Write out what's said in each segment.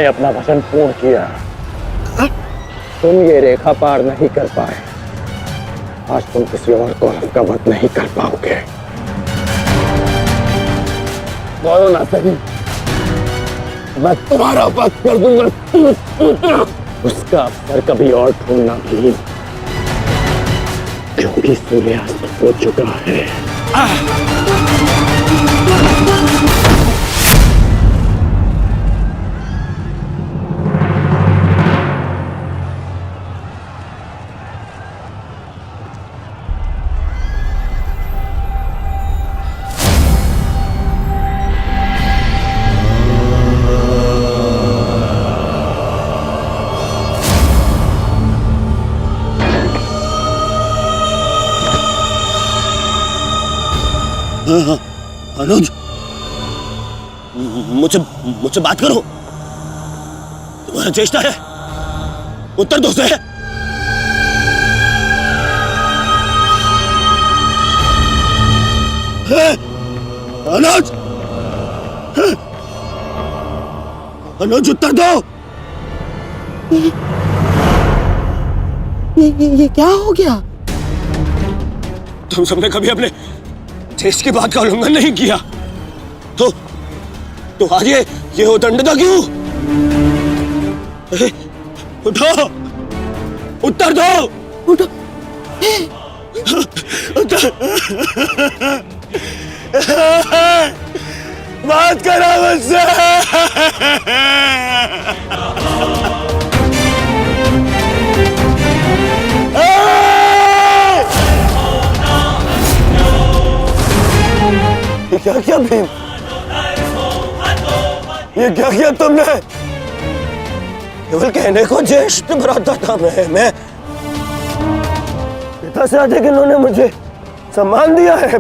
अपना वचन पूर्ण किया। तुम ये रेखा पार नहीं कर पाए, आज तुम किसी और कौरव का वध नहीं कर पाओगे। बोलो ना सही, मैं तुम्हारा वध कर दूंगा। उसका अवसर कभी और ढूंढना भी, क्योंकि सूर्यास्त हो चुका है। अनुज, मुझसे बात करो। तुम्हारा चेष्टा है, उत्तर दो से। अनुज, अनुज उत्तर दो। ये क्या हो गया? तुम सबने कभी अपने देश की बात का उल्लंघन नहीं किया, तो आज ये उदंडता क्यों? उठो, उत्तर दो। उठो। बात करो मुझसे। क्या क्या भीम, ये क्या किया तुमने? केवल कहने को ज्येष्ठ भ्राता था मैं। पिता से अधिक इन्होंने मुझे सम्मान दिया है।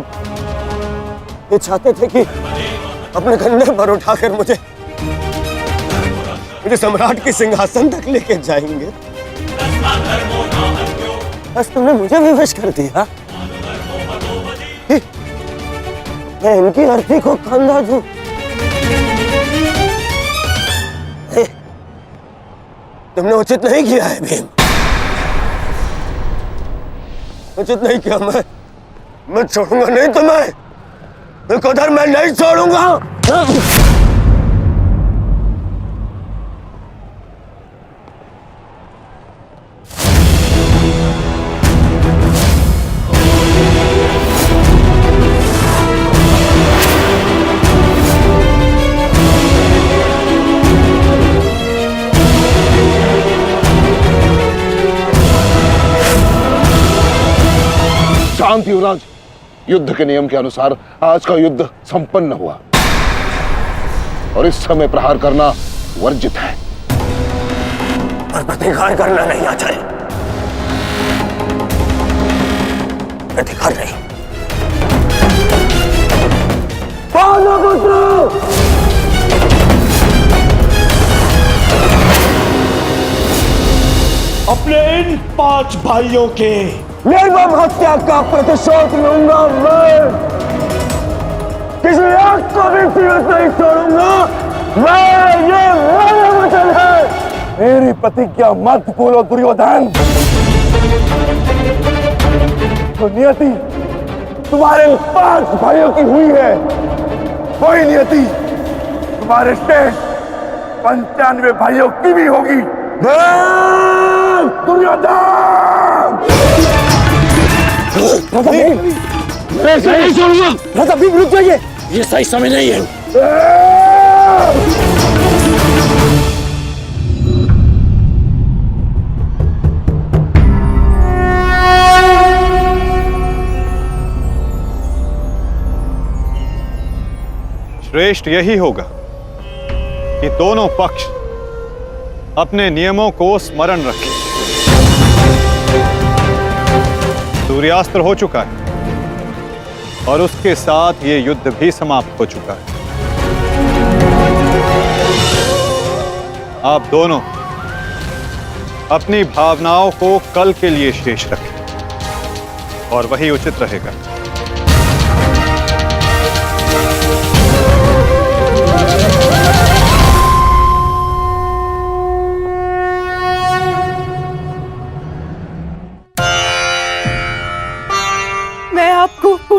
ये चाहते थे कि अपने कंधे पर उठाकर मुझे सम्राट के सिंहासन तक लेके जाएंगे। बस तुमने मुझे विवश कर दिया। मैं इनकी अर्थी को कंधा दूं। तुमने उचित नहीं किया है भीम, उचित नहीं किया। मैं छोड़ूंगा नहीं तुम्हें, उधर मैं नहीं छोड़ूंगा। शांत युवराज, युद्ध के नियम के अनुसार आज का युद्ध संपन्न हुआ और इस समय प्रहार करना वर्जित है। पर प्रतिकार करना नहीं आचार्य, प्रतिकार नहीं। पांडवपुत्र, अपने इन 5 भाइयों के निर्मम हत्या का प्रतिशोध लूंगा मैं। किसी एक को भी जीवित नहीं छोड़ूंगा मैं, ये मेरा वचन है। मेरी प्रतिज्ञा मत भूलो दुर्योधन। तो नियति तुम्हारे 5 भाइयों की हुई है, वही नियति तुम्हारे शेष 95 भाइयों की भी होगी। दुर्योधन! मैं ऐसा नहीं छोड़ूंगा। राजा भीम रुक जाइए, ये सही समय नहीं है। श्रेष्ठ यही होगा कि दोनों पक्ष अपने नियमों को स्मरण रखें। सूर्यास्त्र हो चुका है और उसके साथ ये युद्ध भी समाप्त हो चुका है। आप दोनों अपनी भावनाओं को कल के लिए शेष रखें और वही उचित रहेगा।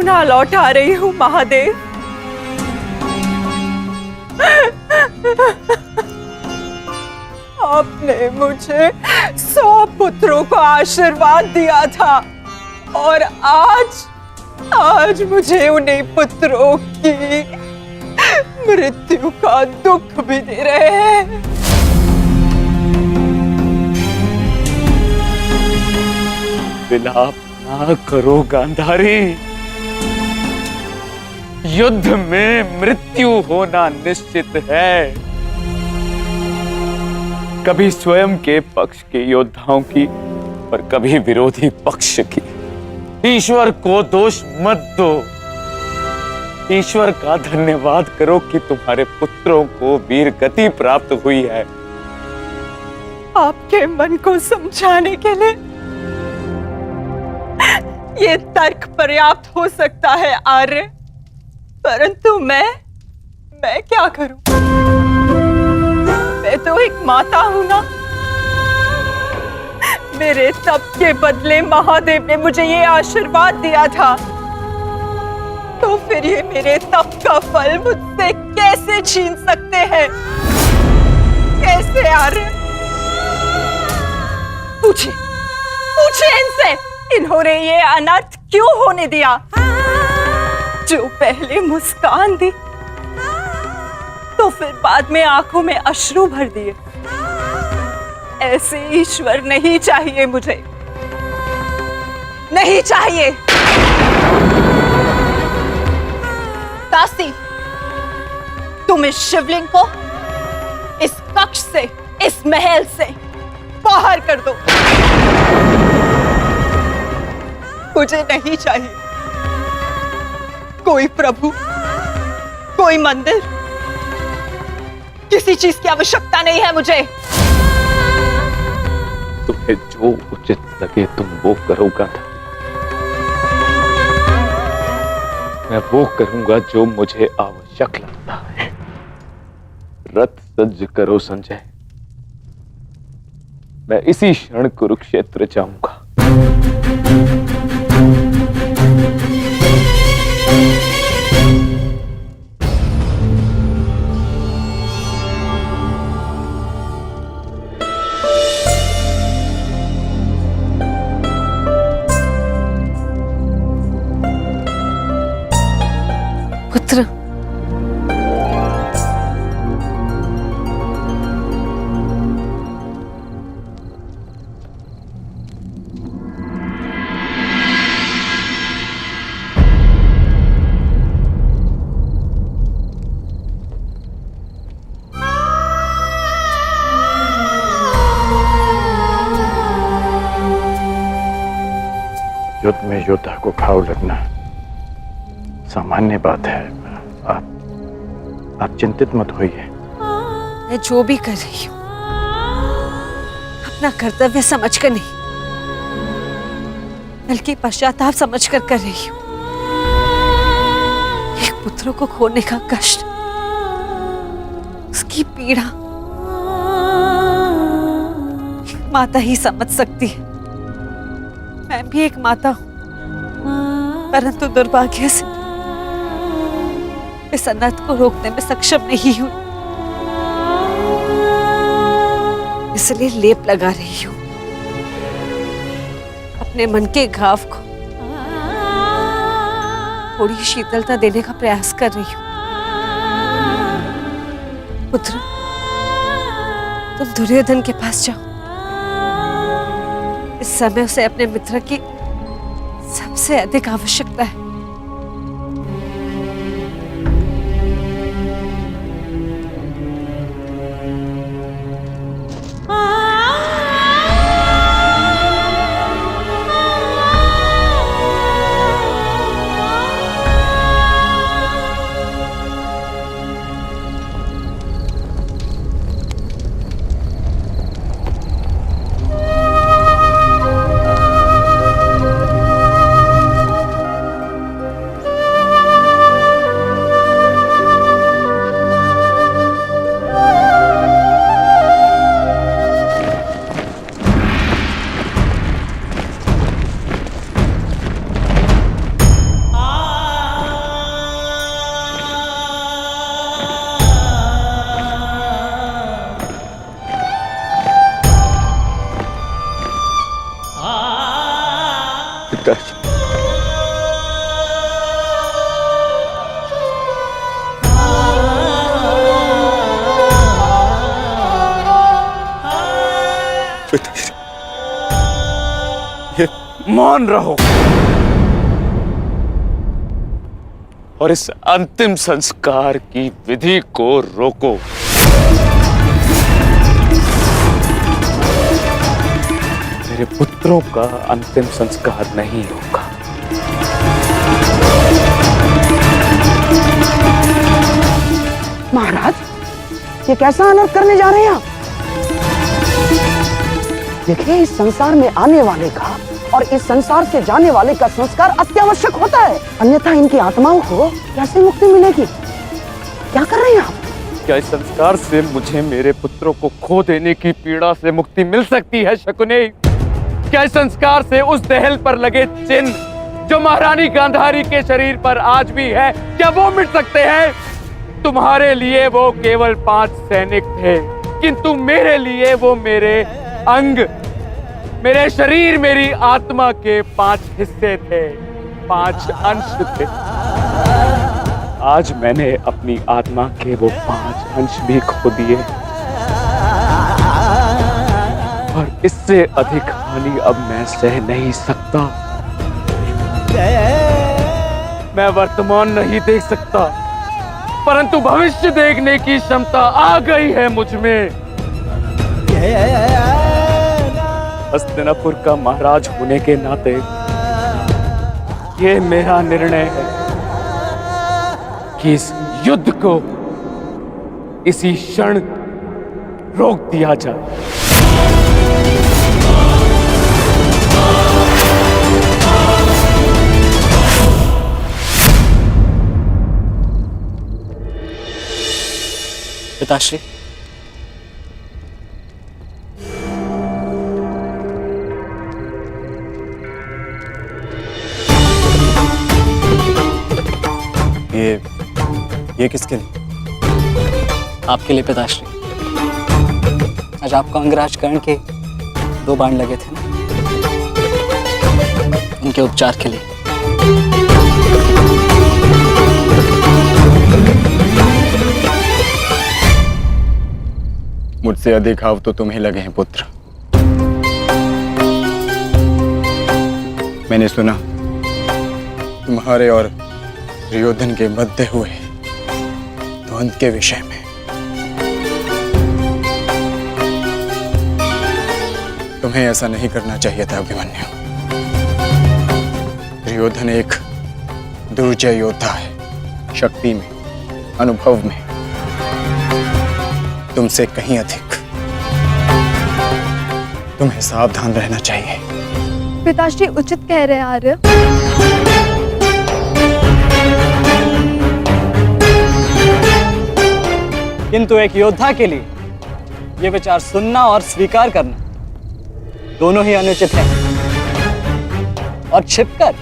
पुनः लौटा रही हूँ महादेव। आपने मुझे 100 पुत्रों को आशीर्वाद दिया था और आज मुझे उन्हीं पुत्रों की मृत्यु का दुख भी दे रहे हैं। विलाप ना करो गांधारी, युद्ध में मृत्यु होना निश्चित है। कभी स्वयं के पक्ष के योद्धाओं की और कभी विरोधी पक्ष की। ईश्वर को दोष मत दो, ईश्वर का धन्यवाद करो कि तुम्हारे पुत्रों को वीर गति प्राप्त हुई है। आपके मन को समझाने के लिए ये तर्क पर्याप्त हो सकता है आर्य, परंतु मैं क्या करूं? मैं तो एक माता हूं ना। मेरे तप के बदले महादेव ने मुझे ये आशीर्वाद दिया था, तो फिर ये मेरे तप का फल मुझसे कैसे छीन सकते हैं? कैसे आर्य? पूछिए इनसे, इन्होंने ये अनर्थ क्यों होने दिया? जो पहले मुस्कान दी तो फिर बाद में आंखों में अश्रु भर दिए। ऐसे ईश्वर नहीं चाहिए मुझे, नहीं चाहिए। दासी, तुम इस शिवलिंग को इस कक्ष से, इस महल से बाहर कर दो। मुझे नहीं चाहिए कोई प्रभु, कोई मंदिर, किसी चीज की आवश्यकता नहीं है मुझे। तुम्हें जो उचित लगे तुम वो करो गांधारी। मैं वो करूंगा जो मुझे आवश्यक लगता है। रथ सज्ज करो संजय, मैं इसी क्षण कुरुक्षेत्र जाऊंगा। पुत्र, युद्ध में योद्धा को घाव लगना सामान्य बात है। आप चिंतित मत होइए। मैं जो भी कर रही हूँ अपना कर्तव्य समझकर नहीं, बल्कि पश्चाताप समझकर कर रही हूँ। एक पुत्र को खोने का कष्ट, उसकी पीड़ा एक माता ही समझ सकती है। मैं भी एक माता हूं, परंतु दुर्भाग्य से इस अनर्थ को रोकने में सक्षम नहीं हूं। इसलिए लेप लगा रही हूं, अपने मन के घाव को थोड़ी शीतलता देने का प्रयास कर रही हूं। पुत्र, तुम दुर्योधन के पास जाओ। इस समय उसे अपने मित्र की सबसे अधिक आवश्यकता है। पिताजी। पिताजी, ये मौन रहो और इस अंतिम संस्कार की विधि को रोको। मेरे पुत्रों का अंतिम संस्कार नहीं होगा। महाराज, ये कैसा अनर्थ करने जा रहे हैं आप? देखिए, इस संसार में आने वाले का और इस संसार से जाने वाले का संस्कार अत्यावश्यक होता है, अन्यथा इनकी आत्माओं को कैसे मुक्ति मिलेगी? क्या कर रहे हैं आप? क्या इस संस्कार से मुझे मेरे पुत्रों को खो देने की पीड़ा से मुक्ति मिल सकती है शकुनी? क्या इस संस्कार से उस दहल पर लगे चिन्ह जो महारानी गांधारी के शरीर पर आज भी है, क्या वो मिट सकते हैं? तुम्हारे लिए वो केवल 5 सैनिक थे, किंतु मेरे लिए वो मेरे अंग, मेरे शरीर, मेरी आत्मा के 5 हिस्से थे, 5 अंश थे। आज मैंने अपनी आत्मा के वो 5 अंश भी खो दिए और इससे अधिक हानि अब मैं सह नहीं सकता। मैं वर्तमान नहीं देख सकता, परंतु भविष्य देखने की क्षमता आ गई है मुझ में। हस्तिनापुर का महाराज होने के नाते ये मेरा निर्णय है कि इस युद्ध को इसी क्षण रोक दिया जाए। पिताश्री, ये किसके लिए? आपके लिए पिताश्री। आज आपको अंगराज कर्ण के 2 बाण लगे थे ना, उनके उपचार के लिए। मुझसे अधिक घाव तो तुम्हें लगे हैं पुत्र। मैंने सुना तुम्हारे और दुर्योधन के मध्य हुए द्वंद्व के विषय में। तुम्हें ऐसा नहीं करना चाहिए था अभिमन्यु। दुर्योधन एक दुर्जय योद्धा है, शक्ति में, अनुभव में तुमसे कहीं अधिक। तुम्हें सावधान रहना चाहिए। पिताश्री उचित कह रहे हैं आर्य। किंतु एक योद्धा के लिए ये विचार सुनना और स्वीकार करना दोनों ही अनुचित है, और छिपकर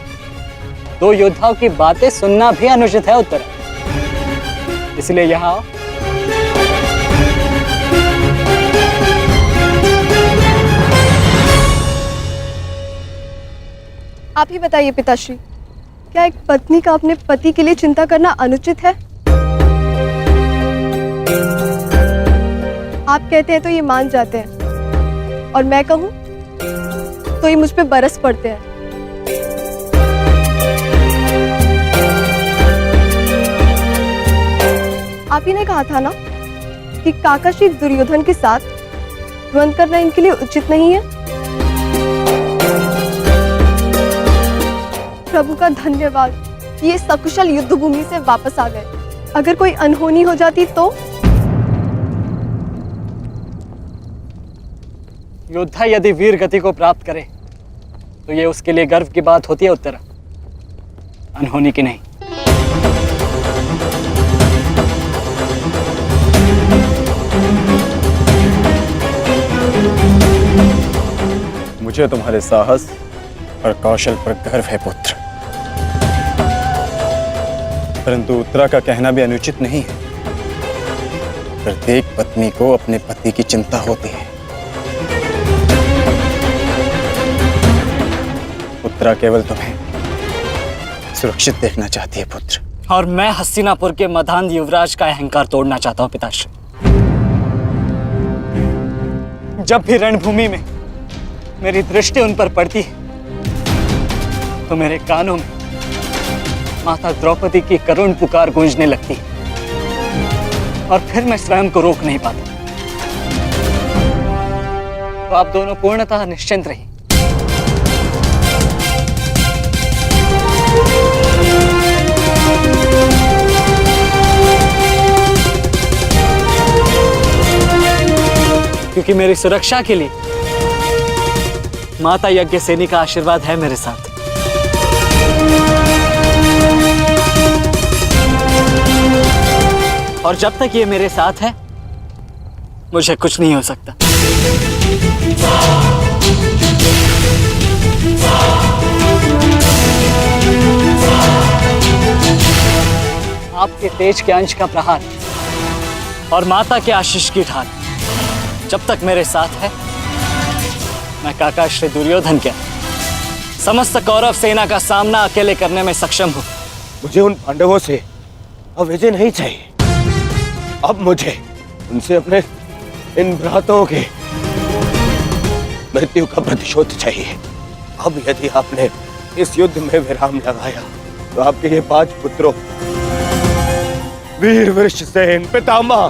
2 योद्धाओं की बातें सुनना भी अनुचित है उत्तर। इसलिए यहां आओ। आप ही बताइए पिताश्री, क्या एक पत्नी का अपने पति के लिए चिंता करना अनुचित है? आप कहते हैं तो ये मान जाते हैं, और मैं कहूं तो ये मुझ पे बरस पड़ते हैं। आप ही ने कहा था ना कि काका श्री दुर्योधन के साथ द्वंद्व करना इनके लिए उचित नहीं है। प्रभु का धन्यवाद कि ये सकुशल युद्ध भूमि से वापस आ गए। अगर कोई अनहोनी हो जाती तो? योद्धा यदि वीर गति को प्राप्त करे तो ये उसके लिए गर्व की बात होती है उत्तरा, अनहोनी की नहीं। मुझे तुम्हारे साहस और कौशल पर गर्व है पुत्र, परंतु उत्तरा का कहना भी अनुचित नहीं है। प्रत्येक पत्नी को अपने पति की चिंता होती है। सुमित्रा केवल तुम्हें सुरक्षित देखना चाहती है पुत्र, और मैं हस्तिनापुर के मधान युवराज का अहंकार तोड़ना चाहता हूं पिताश्री। जब भी रणभूमि में मेरी दृष्टि उन पर पड़ती है तो मेरे कानों में माता द्रौपदी की करुण पुकार गूंजने लगती है, और फिर मैं स्वयं को रोक नहीं पाता। तो आप दोनों पूर्णतः निश्चिंत रहिए। क्योंकि मेरी सुरक्षा के लिए माता यज्ञसेनी का आशीर्वाद है मेरे साथ। और जब तक ये मेरे साथ है मुझे कुछ नहीं हो सकता। आपके तेज के अंश का प्रहार और माता के आशीष की ढाल जब तक मेरे साथ है, मैं काका श्री दुर्योधन के समस्त कौरव सेना का सामना अकेले करने में सक्षम हूं। मुझे उन पांडवों से अब विजय नहीं चाहिए। अब मुझे उनसे अपने इन भ्राताओं के मृत्यु का प्रतिशोध चाहिए। अब यदि आपने इस युद्ध में विराम लगाया तो आपके ये 5 पुत्रों वीर वृषसेन, पितामह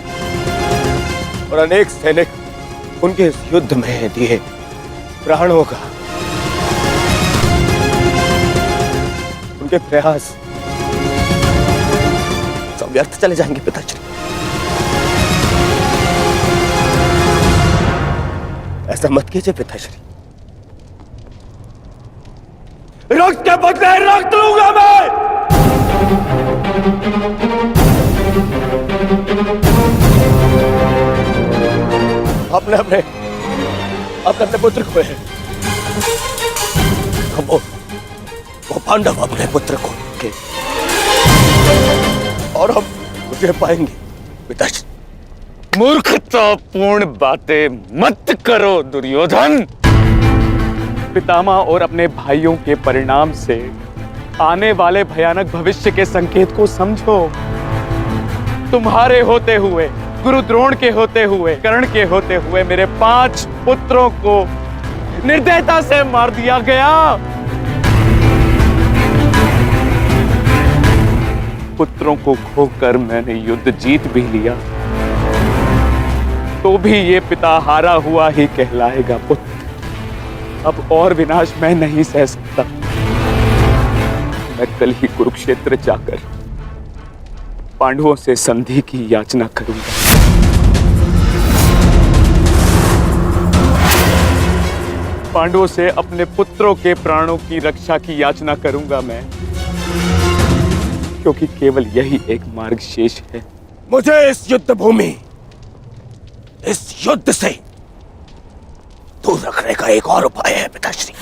और अनेक सैनिक उनके इस युद्ध में दिए प्राणों का, उनके प्रयास सब व्यर्थ चले जाएंगे पिताश्री। ऐसा मत कीजिए पिताश्री। रक्त के बदले रक्त लूंगा मैं। अपने अपने अपने अपने पुत्र को है। वो पांडव अपने पुत्र को के और हम मुझे पाएंगे पिताश्री। मूर्खतापूर्ण बातें मत करो दुर्योधन। पितामह और अपने भाइयों के परिणाम से आने वाले भयानक भविष्य के संकेत को समझो। तुम्हारे होते हुए, गुरु द्रोण के होते हुए, कर्ण के होते हुए मेरे 5 पुत्रों को निर्दयता से मार दिया गया। पुत्रों को खोकर मैंने युद्ध जीत भी लिया, तो भी ये पिता हारा हुआ ही कहलाएगा पुत्र। अब और विनाश मैं नहीं सह सकता। मैं कल ही कुरुक्षेत्र जाकर पांडवों से संधि की याचना करूंगा। पांडवों से अपने पुत्रों के प्राणों की रक्षा की याचना करूंगा मैं, क्योंकि केवल यही एक मार्ग शेष है। मुझे इस युद्ध भूमि, इस युद्ध से दूर रखने का एक और उपाय है पिताश्री।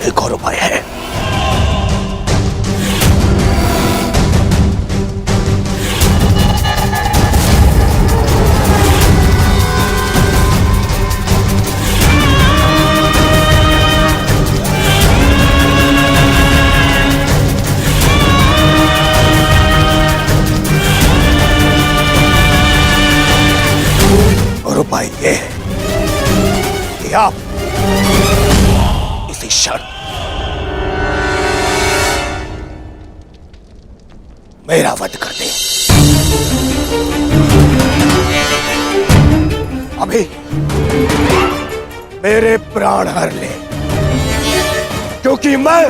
एक और उपाय है। उपाय यह है कि आप इसी क्षण मेरा वध कर दें। अभी मेरे प्राण हर ले, क्योंकि मैं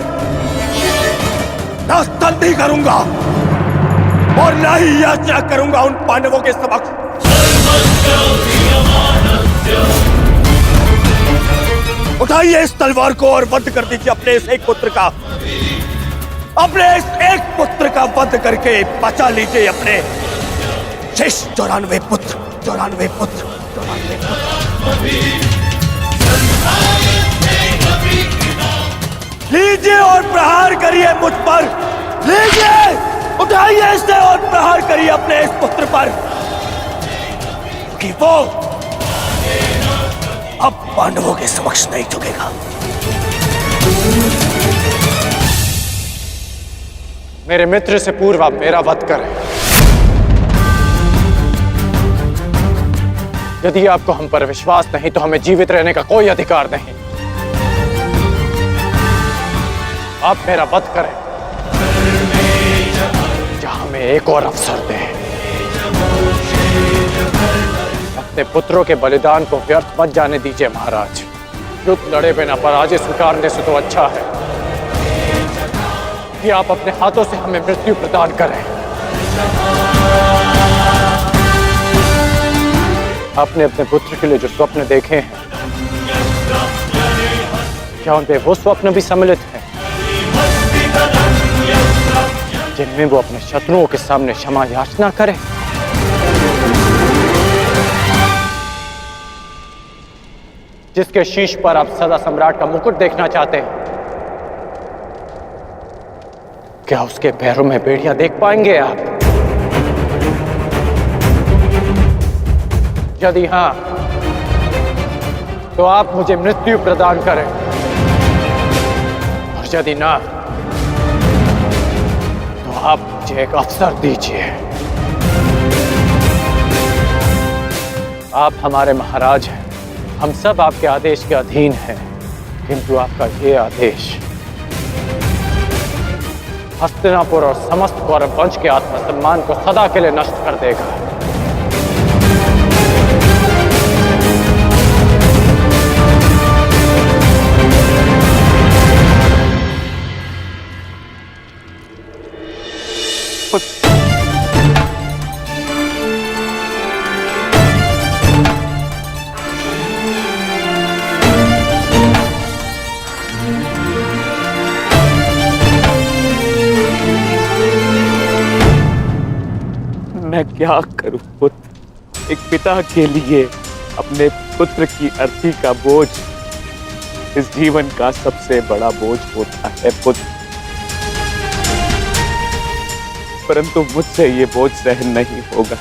ना संधि करूंगा और ना ही याचना करूंगा उन पांडवों के समक्ष। उठाइए इस तलवार को और वध कर दीजिए अपने इस एक पुत्र का। अपने इस एक पुत्र का वध करके बचा लीजिए अपने शेष 94 पुत्र। 94 पुत्र। लीजिए और प्रहार करिए मुझ पर। लीजिए, उठाइए इसे और प्रहार करिए अपने इस पुत्र पर, कि वो अब पांडवों के समक्ष नहीं झुकेगा। मेरे मित्र से पूर्व आप मेरा वध करें। यदि आपको हम पर विश्वास नहीं तो हमें जीवित रहने का कोई अधिकार नहीं। आप मेरा वध करें या हमें एक और अवसर दें। अपने पुत्रों के बलिदान को व्यर्थ मत जाने दीजिए महाराज। युद्ध लड़े बिना पराजय स्वीकारने से तो अच्छा है कि आप अपने हाथों से हमें मृत्यु प्रदान करें। आपने अपने पुत्र के लिए जो स्वप्न देखे हैं, क्या उनमें वो स्वप्न भी सम्मिलित हैं जिनमें वो अपने शत्रुओं के सामने क्षमा याचना करे? जिसके शीश पर आप सदा सम्राट का मुकुट देखना चाहते हैं, क्या उसके पैरों में बेड़ियां देख पाएंगे आप? यदि हां, तो आप मुझे मृत्यु प्रदान करें, और यदि ना, तो आप मुझे एक अवसर दीजिए। आप हमारे महाराज हैं, हम सब आपके आदेश के अधीन हैं, किंतु आपका ये आदेश हस्तिनापुर और समस्त कौरव वंश के आत्मसम्मान को सदा के लिए नष्ट कर देगा। मैं क्या करूं पुत्र? एक पिता के लिए अपने पुत्र की अर्थी का बोझ इस जीवन का सबसे बड़ा बोझ होता है पुत्र, परंतु मुझसे ये बोझ सहन नहीं होगा।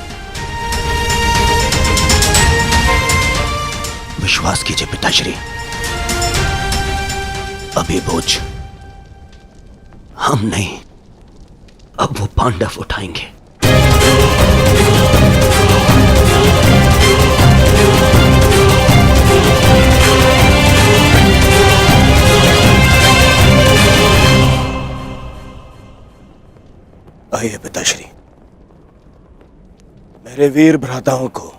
विश्वास कीजिए पिताश्री, अब ये बोझ हम नहीं, अब वो पांडव उठाएंगे। आइए पिताश्री, मेरे वीर भ्राताओं को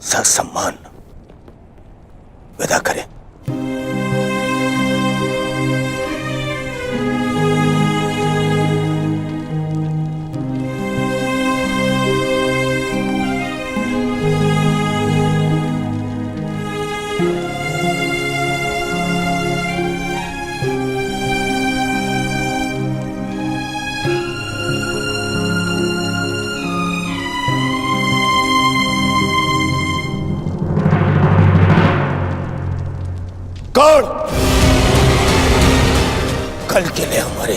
ससम्मान विदा करें। कौन? कल के लिए हमारी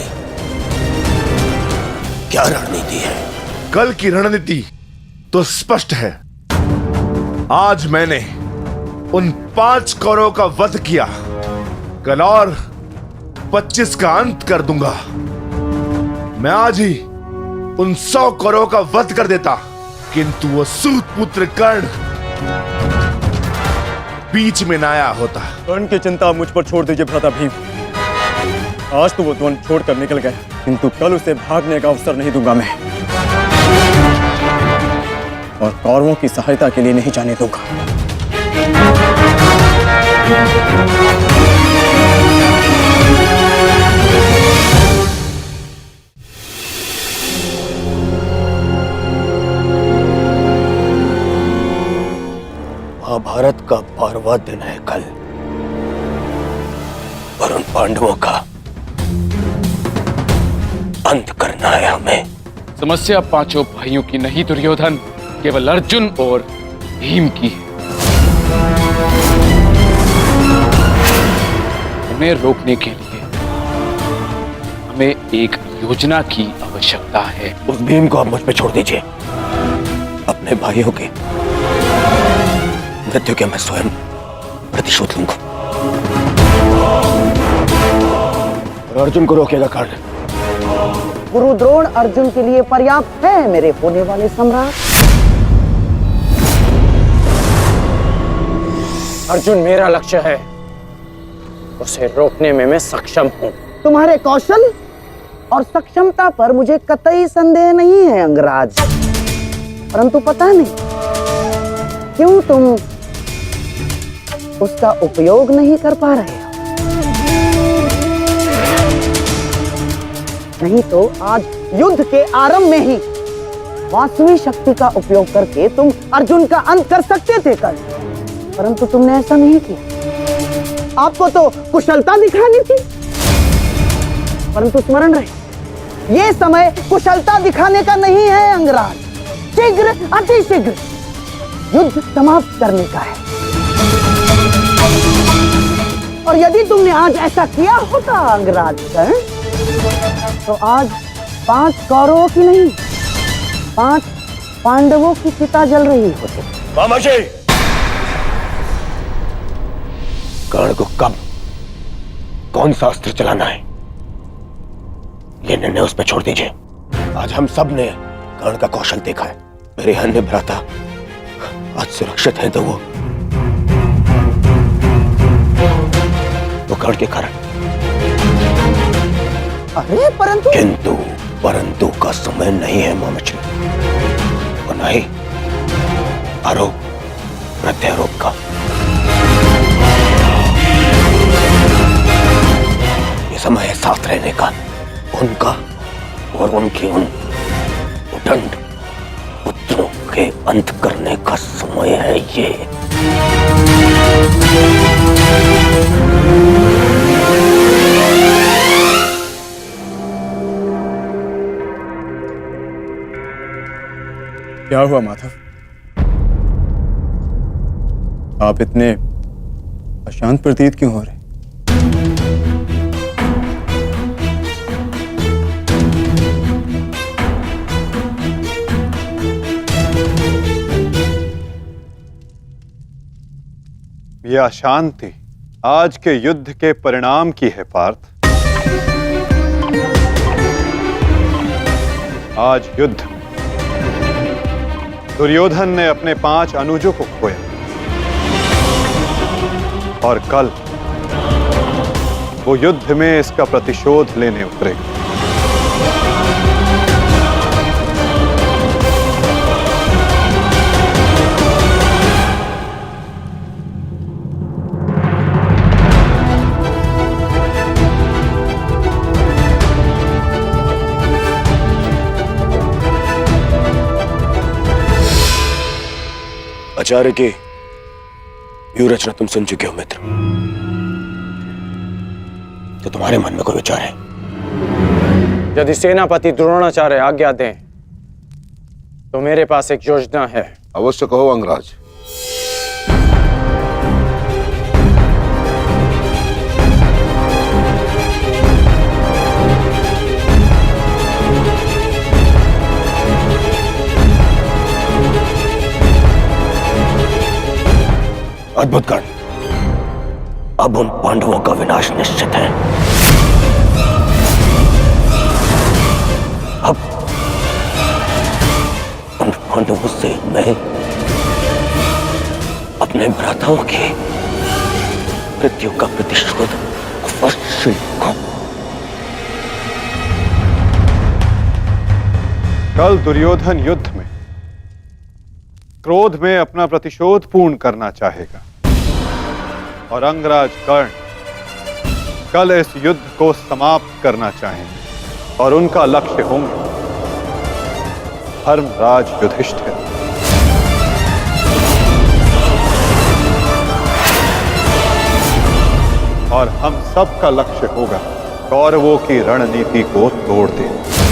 क्या रणनीति है? कल की रणनीति तो स्पष्ट है। आज मैंने उन 5 कौरवों का वध किया, कल और 25 का अंत कर दूंगा। मैं आज ही उन 100 कौरवों का वध कर देता, किंतु वो सूत पुत्र कर्ण बीच में न आया होता। कर्ण की चिंता मुझ पर छोड़ दीजिए भ्राता भीम। आज तो वो द्वंद छोड़कर निकल गए, किंतु कल उसे भागने का अवसर नहीं दूंगा मैं, और कौरवों की सहायता के लिए नहीं जाने दूंगा। महाभारत का 12वां दिन है कल, और उन पांडवों का अंत करना है हमें। समस्या 5 भाइयों की नहीं दुर्योधन, केवल अर्जुन और भीम की है। उन्हें रोकने के लिए हमें एक योजना की आवश्यकता है। उस भीम को आप मुझ पे छोड़ दीजिए। अपने भाइयों के मृत्यु के मैं स्वयं प्रतिशोध लूंगा। और अर्जुन को रोकेगा कर्ण। गुरु द्रोण अर्जुन के लिए पर्याप्त है मेरे होने वाले सम्राट। अर्जुन मेरा लक्ष्य है, उसे रोकने में मैं सक्षम हूं। तुम्हारे कौशल और सक्षमता पर मुझे कतई संदेह नहीं है अंगराज, परंतु पता नहीं क्यों तुम उसका उपयोग नहीं कर पा रहे हो। नहीं तो आज युद्ध के आरंभ में ही वास्तविक शक्ति का उपयोग करके तुम अर्जुन का अंत कर सकते थे कल, परंतु तुमने ऐसा नहीं किया। आपको तो कुशलता दिखानी थी, परंतु स्मरण रहे ये समय कुशलता दिखाने का नहीं है अंगराज, शीघ्र अतिशीघ्र युद्ध समाप्त करने का है। और यदि तुमने आज ऐसा किया होता अंगराज तो आज 5 कौरवों की नहीं 5 पांडवों की चिता जल रही होती। मामाजी, कर्ण को कब कौन सा अस्त्र चलाना है ये निर्णय उस पर छोड़ दीजिए। आज हम सब ने कर्ण का कौशल देखा है। मेरे अन्य भ्राता आज सुरक्षित है तो वो कर्ण के कारण। अरे परंतु का समय नहीं है मामाजी, और नहीं आरोप प्रत्यारोप का। ये समय है साथ रहने का, उनका और उनकी उन उदंड पुत्रों के अंत करने का समय है ये। क्या हुआ माधव? आप इतने अशांत प्रतीत क्यों हो रहे? यह अशांति आज के युद्ध के परिणाम की है पार्थ। आज युद्ध में दुर्योधन ने अपने 5 अनुजों को खोया और कल वो युद्ध में इसका प्रतिशोध लेने उतरेगा। आचार्य की व्यूह रचना तुम सुन चुके हो मित्र, तो तुम्हारे मन में कोई विचार है? यदि सेनापति द्रोणाचार्य आज्ञा दें तो मेरे पास एक योजना है। अवश्य कहो अंगराज। अद्भुत कर्ण, अब उन पांडवों का विनाश निश्चित है। अब उन पांडवों से मैं अपने भ्राताओं की मृत्यु का प्रतिशोध अवश्य लूंगा। कल दुर्योधन युद्ध में क्रोध में अपना प्रतिशोध पूर्ण करना चाहेगा और अंगराज कर्ण कल इस युद्ध को समाप्त करना चाहेंगे और उनका लक्ष्य होंगे धर्मराज युधिष्ठिर। और हम सब का लक्ष्य होगा कौरवों की रणनीति को तोड़ देना।